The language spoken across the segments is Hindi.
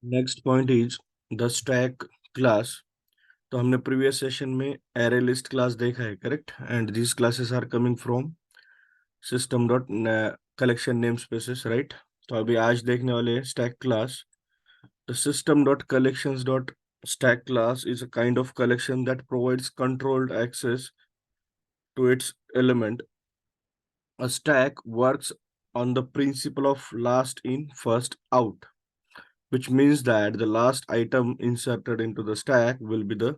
Next point is the stack class. तो हमने प्रीवियस सेशन में एरे लिस्ट क्लास देखा है, correct? And this classes are coming from system dot collection namespaces, right? तो अभी आज देखने वाले हैं stack class. The system dot collections dot stack class is a kind of collection that provides controlled access to its element. A stack works on the principle of last in, first out, which means that the last item inserted into the stack will be the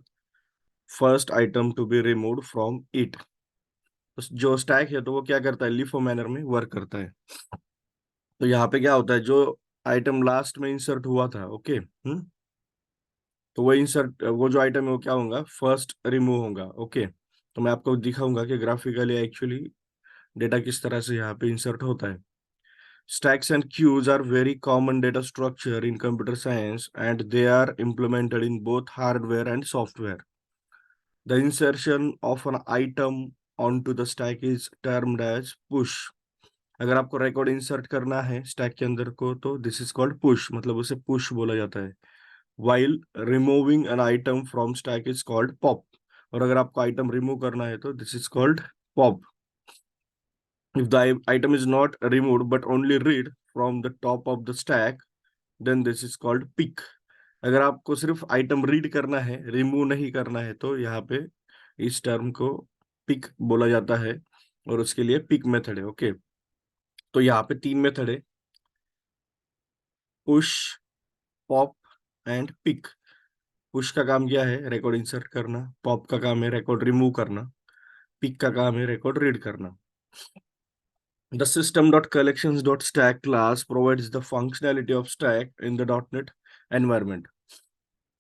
first item to be removed from it. जो स्टैक है तो वो क्या करता है, लिफो मैनर में वर्क करता है। तो यहाँ पे क्या होता है, जो आइटम लास्ट में इंसर्ट हुआ था, ओके, तो वो जो आइटम है वो क्या होगा, फर्स्ट रिमूव होगा, ओके। तो मैं आपको दिखाऊंगा कि ग्राफिकली एक्चुअली डेटा किस तरह से यहाँ पे इंसर्ट होता है। Stacks and queues are very common data structure in computer science and they are implemented in both hardware and software. The insertion of an item onto the stack is termed as push. अगर आपको रिकॉर्ड इंसर्ट करना है स्टैक के अंदर को तो दिस इज कॉल्ड पुश, मतलब उसे पुश बोला जाता है। While removing an item from stack is called pop. और अगर आपको आइटम रिमूव करना है तो this is called pop. If the item is not removed but only read from the top of the stack, then this is called pick. अगर आपको सिर्फ आइटम रीड करना है, रिमूव नहीं करना है, तो यहाँ पे इस टर्म को पिक बोला जाता है और उसके लिए पिक मेथड है, ओके। तो यहाँ पे तीन मेथड है, push, pop and peek. Push का काम क्या है, रिकॉर्ड इंसर्ट करना। पॉप का काम है रिकॉर्ड रिमूव करना। पिक का काम है रिकॉर्ड रीड करना। The system.collections.stack class provides the functionality of stack in the .NET environment.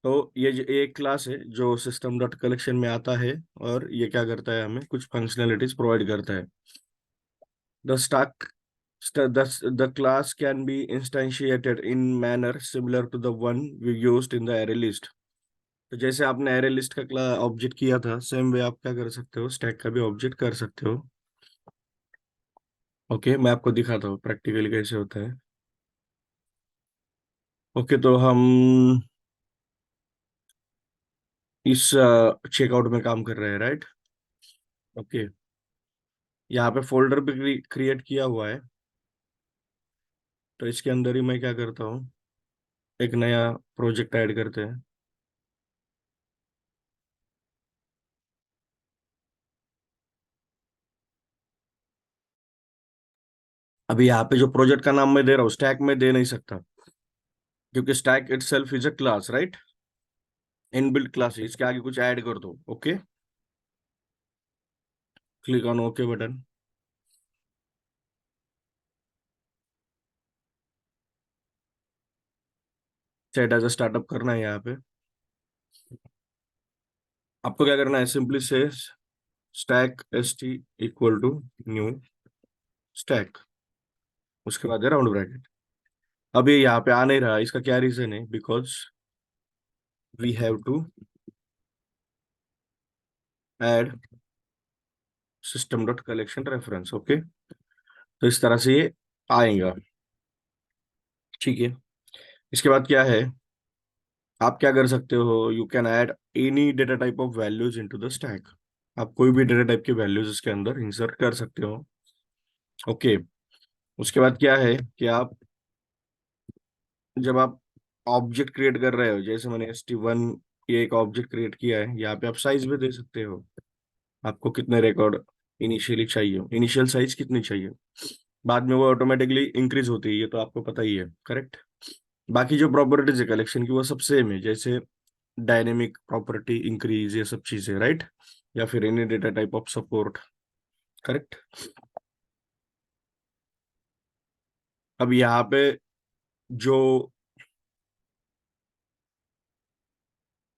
तो ये एक क्लास है जो सिस्टम डॉट कलेक्शन में आता है और ये क्या करता है, हमें कुछ फंक्शनैलिटीज प्रोवाइड करता है। The stack the class can be instantiated in manner similar to the one we used in the array list. तो जैसे आपने array list का ऑब्जेक्ट किया था, सेम वे आप क्या कर सकते हो, स्टैक का भी ऑब्जेक्ट कर सकते हो। ओके, मैं आपको दिखाता हूँ प्रैक्टिकली कैसे होता है। ओके, तो हम इस चेकआउट में काम कर रहे हैं, राइट? ओके, यहाँ पे फोल्डर भी क्रिएट किया हुआ है। तो इसके अंदर ही मैं क्या करता हूँ, एक नया प्रोजेक्ट ऐड करते हैं। अभी यहाँ पे जो प्रोजेक्ट का नाम मैं दे रहा हूँ, स्टैक में दे नहीं सकता क्योंकि stack itself is a class, right? Inbuilt class है, इसके आगे कुछ ऐड कर दो, okay. Click on okay button. Set as a startup करना है यहाँ पे। आपको क्या करना है, सिंपली से stack S T equal to new stack, उसके बाद राउंड ब्रैकेट। अभी यहाँ पे आ नहीं रहा, इसका क्या रीजन है, because we have to add system dot collection reference, okay. तो इस तरह से ये आएगा, ठीक है। इसके बाद क्या है, आप क्या कर सकते हो, you can add any data type of values into the stack. आप कोई भी डेटा टाइप के वैल्यूज इसके अंदर इंसर्ट कर सकते हो, ओके। उसके बाद क्या है कि आप जब आप ऑब्जेक्ट क्रिएट कर रहे हो, जैसे मैंने ST1 ये एक ऑब्जेक्ट क्रिएट किया है, यहाँ पे आप साइज भी दे सकते हो। आपको कितने रिकॉर्ड इनिशियली चाहिए, इनिशियल साइज कितनी चाहिए, बाद में वो ऑटोमेटिकली इंक्रीज होती है, ये तो आपको पता ही है, करेक्ट? बाकी जो प्रॉपर्टीज है कलेक्शन की वो सब सेम है, जैसे डायनेमिक प्रॉपर्टी इंक्रीज, ये सब चीजें, राइट? या फिर any data type of support, correct? अब यहाँ पे जो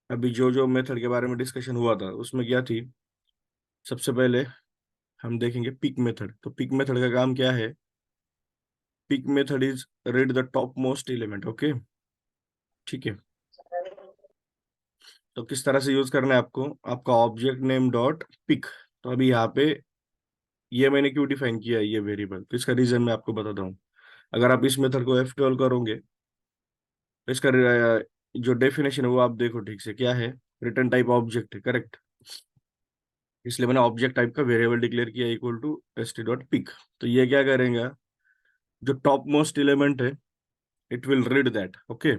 अभी जो जो मेथड के बारे में डिस्कशन हुआ था उसमें क्या थी, सबसे पहले हम देखेंगे पिक मेथड। तो पिक मेथड का काम क्या है, peek method is read the top most element, okay, ठीक है। तो किस तरह से यूज करना है आपको, आपका ऑब्जेक्ट नेम डॉट पिक। तो अभी यहाँ पे ये मैंने क्यों डिफाइन किया है ये वेरिएबल, तो इसका रीजन मैं आपको बताता हूँ। अगर आप इस मेथड को F12 करोगे इसका जो डेफिनेशन है वो आप देखो ठीक से, क्या है? रिटर्न टाइप ऑब्जेक्ट है, करेक्ट। इसलिए मैंने ऑब्जेक्ट टाइप का वेरिएबल डिक्लेयर किया equal to st dot peek. तो ये क्या करेगा, जो टॉप मोस्ट एलिमेंट है it will read that, okay.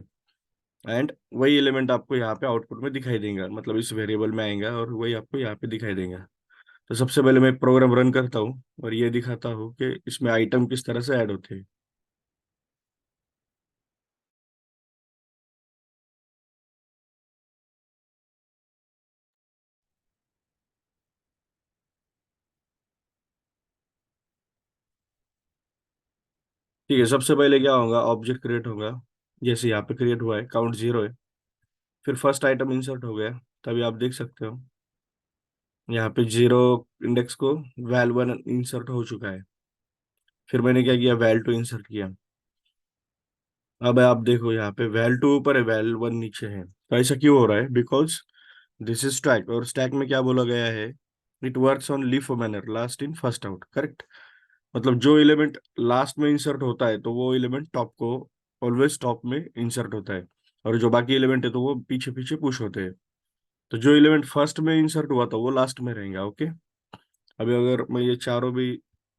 And वही एलिमेंट आपको यहाँ पे आउटपुट में दिखाई देगा, मतलब इस वेरिएबल में आएगा और वही आपको यहाँ पे दिखाई देगा। तो सबसे पहले मैं प्रोग्राम रन करता हूँ और ये दिखाता हूँ कि इसमें आइटम किस तरह से ऐड होते हैं। ठीक है, सबसे पहले क्या होगा, ऑब्जेक्ट क्रिएट होगा, जैसे यहाँ पे क्रिएट हुआ है, काउंट 0 है। फिर फर्स्ट आइटम इंसर्ट हो गया, तभी आप देख सकते हो यहाँ पे 0 इंडेक्स को वैल 1 इंसर्ट हो चुका है। फिर मैंने क्या किया, वैल 2 इंसर्ट किया। अब आप देखो यहाँ पे वैल 2 ऊपर है, वैल 1 नीचे है। तो ऐसा क्यों हो रहा है? बिकॉज दिस इज स्टैक, और स्टैक में क्या बोला गया है, it works on leaf manner, last in first out, correct. मतलब जो एलिमेंट लास्ट में इंसर्ट होता है तो वो एलिमेंट टॉप को ऑलवेज टॉप में इंसर्ट होता है, और जो बाकी एलिमेंट है तो वो पीछे पीछे पुश होते हैं। तो जो एलिमेंट फर्स्ट में इंसर्ट हुआ था वो लास्ट में रहेगा, ओके। अभी अगर मैं ये चारों भी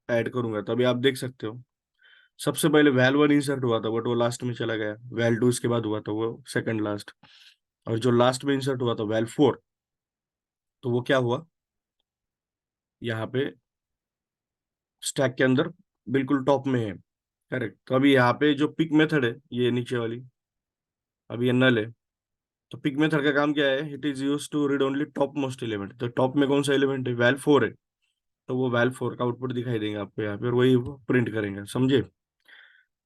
ऐड करूंगा तो अभी आप देख सकते हो, सबसे पहले वैल 1 इंसर्ट हुआ था बट वो लास्ट में चला गया, वैल 2 इसके बाद हुआ था वो सेकंड लास्ट, और जो लास्ट में इंसर्ट हुआ था वैल 4, तो वो क्या हुआ, यहाँ पे स्टैक के अंदर बिल्कुल टॉप में है, करेक्ट। तो अभी यहाँ पे जो पिक मेथड है ये नीचे वाली, अभी ये नल है। तो पिक मेथड का काम क्या है, it is use to read only top most element. तो टॉप में कौन सा एलिमेंट है, वैल 4 है। तो वो वैल 4 का आउटपुट दिखाई देगा आपको यहाँ पे, और वही वो प्रिंट करेंगे, समझे।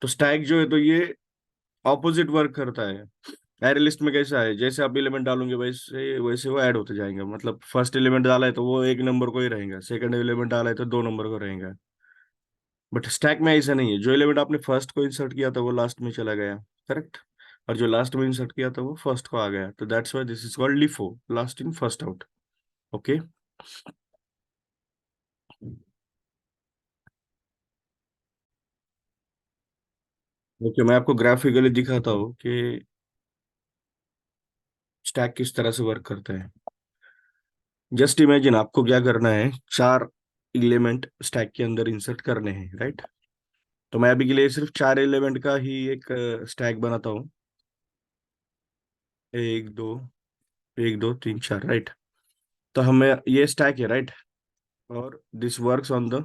तो स्टैक जो है तो ये ऑपोजिट वर्क करता है। एरे लिस्ट में कैसा है, जैसे आप एलिमेंट डालोगे वैसे वैसे वो ऐड होते जाएंगे, मतलब फर्स्ट एलिमेंट डाला है तो वो 1 नंबर को ही रहेगा, सेकंड एलिमेंट डाला है तो 2 नंबर को रहेगा। बट स्टैक में ऐसा नहीं है, जो एलिमेंट आपने फर्स्ट को इंसर्ट किया था वो लास्ट में चला गया, करेक्ट। और जो लास्ट में इंसर्ट किया था वो फर्स्ट को आ गया, तो that's why this is called LIFO, last in first out, okay. Okay, मैं आपको ग्राफिकली दिखाता हूँ कि स्टैक किस तरह से वर्क करता है। जस्ट इमेजिन आपको क्या करना है, 4 एलिमेंट स्टैक के अंदर इंसर्ट करने हैं, राइट। तो मैं अभी के लिए सिर्फ 4 एलिमेंट का ही एक स्टैक बनाता हूँ, 1 2 1 2 3 4, राइट। तो हमें ये स्टैक है, राइट। और this works on the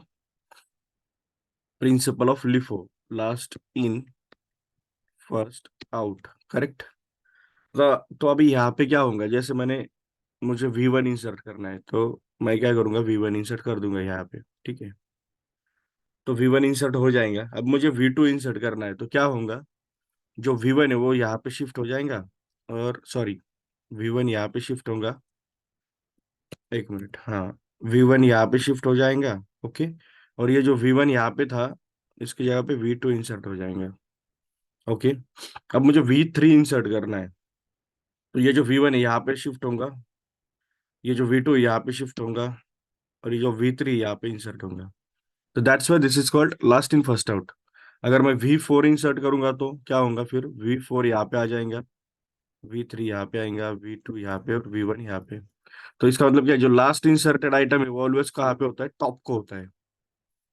principle of LIFO, last in first out, correct. तो अभी यहाँ पे क्या होगा, जैसे मैंने, मुझे V1 इंसर्ट करना है तो मैं क्या करूंगा, V1 इंसर्ट कर दूंगा यहाँ पे, ठीक है। तो V1 इंसर्ट हो जाएगा। अब मुझे V2 इंसर्ट करना है तो क्या होगा, जो V1 है वो यहाँ पे शिफ्ट हो जाएगा, और सॉरी, V1 यहाँ पे शिफ्ट होगा, 1 मिनट, हाँ, V1 यहाँ पे शिफ्ट हो जाएगा, ओके। और ये जो V1 यहाँ पे था इसकी जगह पे V2 इंसर्ट हो जाएंगे, ओके। अब मुझे V3 इंसर्ट करना है, तो ये जो V1 है यहाँ पे शिफ्ट होगा, ये जो V2 यहाँ पे शिफ्ट होगा, और ये जो V3 यहाँ पे इंसर्ट होगा। तो that's why this is called last in first out. अगर मैं V4 इंसर्ट करूंगा तो क्या होगा, फिर V4 यहाँ पे आ जाएगा, V3 यहाँ पे आएगा, V2 यहाँ पे, और V1 यहाँ पे। तो इसका मतलब क्या है, जो लास्ट इंसर्टेड आइटम है वो ऑलवेज कहाँ पे होता है, टॉप को होता है।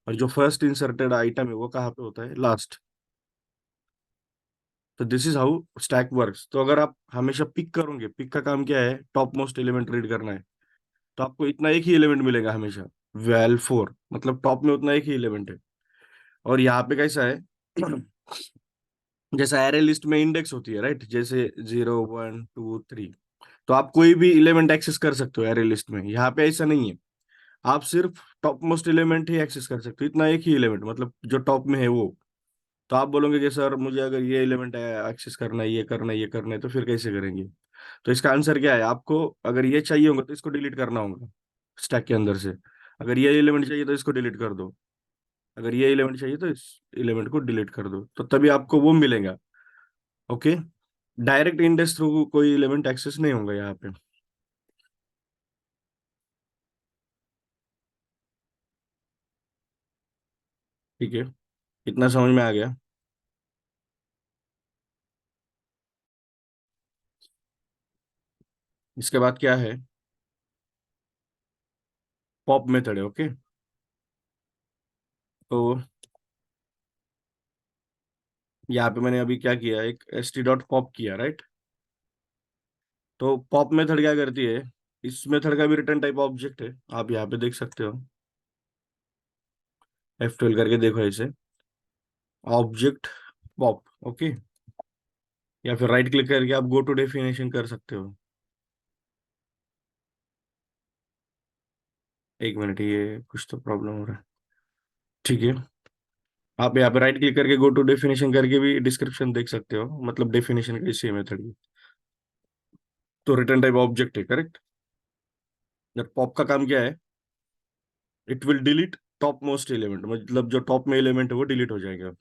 और जो फर्स्ट इंसर्टेड आइटम है वो कहाँ पे होता है, लास्ट। तो this is how stack works. तो अगर आप हमेशा पिक करोगे, पिक का काम क्या है, टॉप मोस्ट एलिमेंट रीड करना है, तो आपको इतना एक ही एलिमेंट मिलेगा हमेशा, वैल 4, मतलब टॉप में उतना एक ही एलिमेंट है। और यहाँ पे कैसा है, जैसा एरे लिस्ट में इंडेक्स होती है, राइट, जैसे 0 1 2 3, तो आप कोई भी एलिमेंट एक्सेस कर सकते हो एरे लिस्ट में। यहाँ पे ऐसा नहीं है, आप सिर्फ टॉप मोस्ट एलिमेंट ही एक्सेस कर सकते हो, इतना एक ही एलिमेंट, मतलब जो टॉप में है वो। तो आप बोलोगे कि सर मुझे अगर ये एलिमेंट एक्सेस करना है, ये करना है, ये करना है, तो फिर कैसे करेंगे? तो इसका आंसर क्या है, आपको अगर ये चाहिए होगा तो इसको डिलीट करना होगा स्टैक के अंदर से। अगर ये एलिमेंट चाहिए तो इसको डिलीट कर दो, अगर ये एलिमेंट चाहिए तो इस एलिमेंट को डिलीट कर दो, तो तभी आपको वो मिलेगा, ओके। डायरेक्ट इंडेक्स थ्रू कोई एलिमेंट एक्सेस नहीं होगा यहाँ पे, ठीक है। इतना समझ में आ गया? इसके बाद क्या है, पॉप मेथड है। ओके, तो यहाँ पे मैंने अभी क्या किया, एक st डॉट पॉप किया, राइट। तो पॉप मेथड क्या करती है, इस मेथड का भी रिटर्न टाइप ऑब्जेक्ट है, आप यहाँ पे देख सकते हो। F12 करके देखो इसे, ऑब्जेक्ट पॉप। ओके, या फिर राइट क्लिक करके आप गो टू डेफिनेशन कर सकते हो। एक मिनट, ये कुछ तो प्रॉब्लम हो रहा है। ठीक है, आप यहाँ पे राइट क्लिक करके गो टू डेफिनेशन करके भी डिस्क्रिप्शन देख सकते हो, मतलब डेफिनेशन का इसी मेथड की। तो रिटर्न टाइप ऑब्जेक्ट है, करेक्ट। जब पॉप का काम क्या है, it will delete top most element, मतलब जो टॉप में एलिमेंट है वो डिलीट हो जाएगा।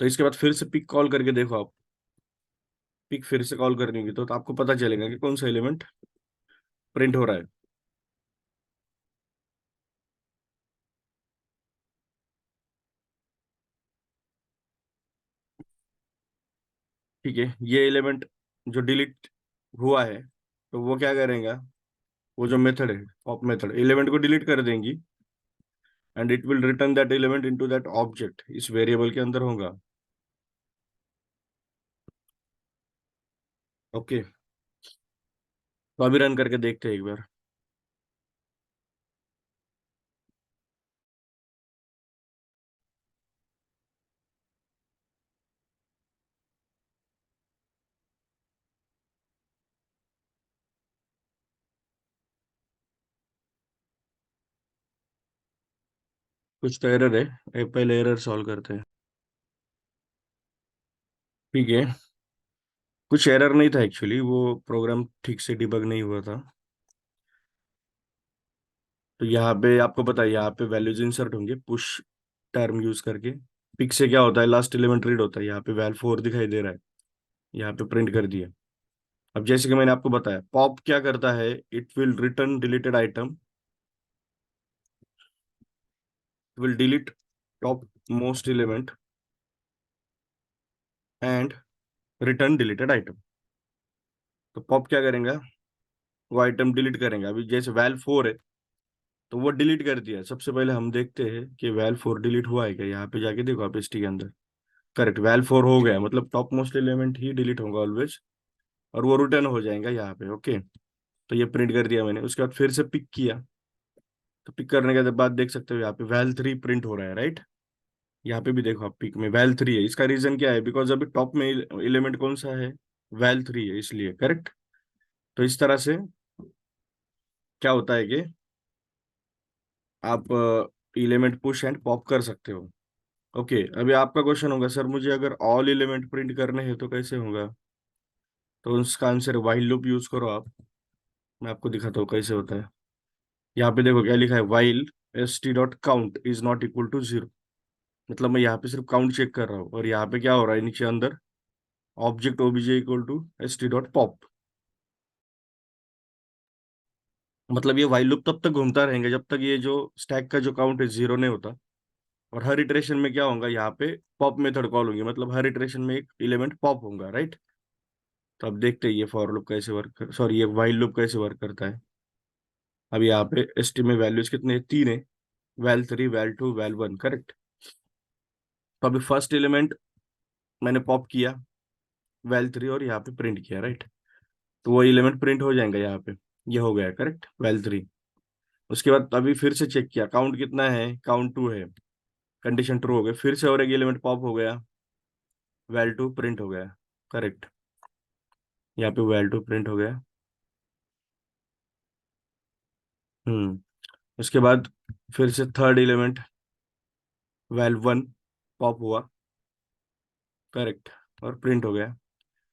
तो इसके बाद फिर से पिक कॉल करके देखो आप, पिक फिर से कॉल करनी होगी तो आपको पता चलेगा कि कौन सा एलिमेंट प्रिंट हो रहा है। ठीक है, ये एलिमेंट जो डिलीट हुआ है, तो वो क्या करेगा, वो जो मेथड है पॉप मेथड एलिमेंट को डिलीट कर देंगी, and it will return that element into that object, इस वेरिएबल के अंदर होगा। ओके, तो अभी रन करके देखते हैं एक बार। कुछ तो एरर है, पहले एरर सॉल्व करते हैं। ठीक है, कुछ एरर नहीं था एक्चुअली, वो प्रोग्राम ठीक से डिबग नहीं हुआ था। तो यहाँ पे आपको पता है, यहाँ पे वैल्यूज इंसर्ट होंगे पुश टर्म यूज करके। पिक से क्या होता है, लास्ट एलिमेंट रीड होता है, यहाँ पे वैल 4 दिखाई दे रहा है, यहाँ पे प्रिंट कर दिया। अब जैसे कि मैंने आपको बताया, पॉप क्या करता है, it will return deleted item, will delete top most element and return deleted item. तो पॉप क्या करेगा, वो आइटम डिलीट करेंगे। अभी जैसे वैल 4 है, तो वो डिलीट कर दिया। सबसे पहले हम देखते हैं कि वैल 4 डिलीट हुआ है क्या, यहाँ पे जाके देखो आप एसटी के अंदर। करेक्ट, वैल 4 हो गया, मतलब टॉप मोस्ट एलिमेंट ही डिलीट होगा ऑलवेज, और वो रिटर्न हो जाएगा यहाँ पे। ओके, तो ये प्रिंट कर दिया मैंने। उसके बाद फिर से पिक किया, तो पिक करने के बाद देख सकते हो यहाँ पे वैल 3 प्रिंट हो रहा है, राइट। यहाँ पे भी देखो आप, पिक में वैल 3 है। इसका रीजन क्या है, बिकॉज अभी टॉप में एलिमेंट कौन सा है, वैल 3 है, इसलिए। करेक्ट, तो इस तरह से क्या होता है कि आप एलिमेंट पुश एंड पॉप कर सकते हो। ओके, अभी आपका क्वेश्चन होगा, सर मुझे अगर ऑल एलिमेंट प्रिंट करने हैं तो कैसे होगा। तो उसका आंसर व्हाइल लूप यूज करो आप। मैं आपको दिखाता हूँ कैसे होता है। यहाँ पे देखो क्या लिखा है, while S T dot count is not equal to 0। मतलब मैं यहाँ पे सिर्फ काउंट चेक कर रहा हूँ, और यहाँ पे क्या हो रहा है नीचे अंदर, object OBJ equal to S T dot pop. मतलब ये व्हाइल लूप तब तक घूमता रहेंगे जब तक ये जो स्टैक का जो काउंट है 0 नहीं होता। और हर इटरेशन में क्या होगा, यहाँ पे पॉप मेथड कॉल होंगी, मतलब हर इटरेशन में एक एलिमेंट पॉप होगा, राइट। तो अब देखते हैं ये फॉर लूप कैसे वर्क कर, सॉरी, ये व्हाइल लूप कैसे वर्क करता है। अब यहाँ पे एस टी में वैल्यूज कितने हैं? 3 है, वैल 3, वैल 2, वैल 1, करेक्ट। तो अभी फर्स्ट एलिमेंट मैंने पॉप किया, वैल 3, और यहाँ पे प्रिंट किया, राइट। तो वो एलिमेंट प्रिंट हो जाएगा यहाँ पे, ये हो गया करेक्ट, वैल 3। उसके बाद अभी फिर से चेक किया, काउंट कितना है, काउंट 2 है, कंडीशन ट्रू हो गई। फिर से और एक एलिमेंट पॉप हो गया, वैल 2 प्रिंट हो गया, करेक्ट। यहाँ पे वैल 2 प्रिंट हो गया। उसके बाद फिर से थर्ड एलिमेंट वैल 1 पॉप हुआ, करेक्ट, और प्रिंट हो गया।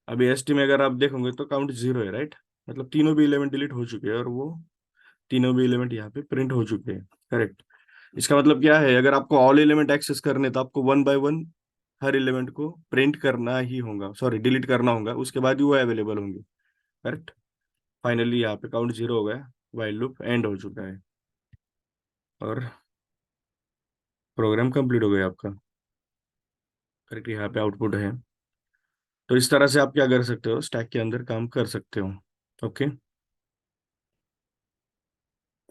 अभी एसटी में अगर आप देखोगे तो काउंट 0 है, राइट। मतलब तीनों भी एलिमेंट डिलीट हो चुके हैं, और वो तीनों भी एलिमेंट यहाँ पे प्रिंट हो चुके हैं, करेक्ट। इसका मतलब क्या है, अगर आपको ऑल एलिमेंट एक्सेस करने तो आपको one by one her element को प्रिंट करना ही होगा, सॉरी डिलीट करना होगा, उसके बाद ही वो अवेलेबल होंगे, करेक्ट। फाइनली यहाँ पे काउंट 0 हो गया, व्हाइल लूप एंड हो चुका है, और प्रोग्राम कंप्लीट हो गया आपका, करेक्ट। यहाँ पे आउटपुट है। तो इस तरह से आप क्या कर सकते हो, स्टैक के अंदर काम कर सकते हो। ओके,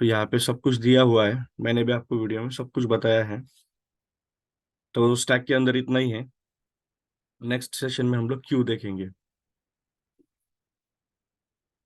तो यहाँ पे सब कुछ दिया हुआ है, मैंने भी आपको वीडियो में सब कुछ बताया है। तो स्टैक के अंदर इतना ही है। नेक्स्ट सेशन में हम लोग क्यू देखेंगे।